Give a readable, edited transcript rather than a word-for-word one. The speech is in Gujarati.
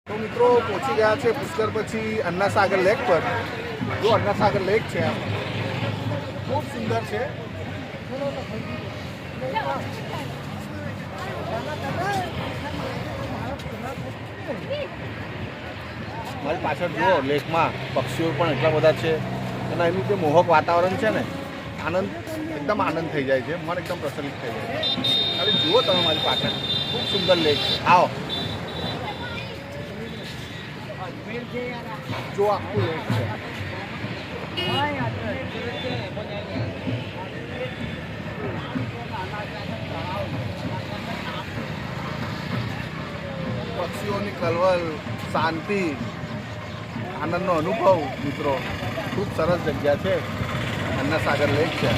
તો મિત્રો પહોંચી ગયા છે પુષ્કર પછી અન્નાસાગર લેક પર. જો અન્નાસાગર લેક છે, ખૂબ સુંદર છે. મારી પાછળ જુઓ, લેકમાં પક્ષીઓ પણ એટલા બધા છે અને એનું જે મોહક વાતાવરણ છે ને, આનંદ એકદમ આનંદ થઈ જાય છે, મન એકદમ પ્રસન્નિત થઈ જાય છે. ખાલી જુઓ તમે મારી પાછળ, ખૂબ સુંદર લેક છે. આવો જો આખું લેક છે. પક્ષીઓની કલવલ, શાંતિ, આનંદનો અનુભવ મિત્રો. ખૂબ સરસ જગ્યા છે, અન્નાસાગર લેક છે.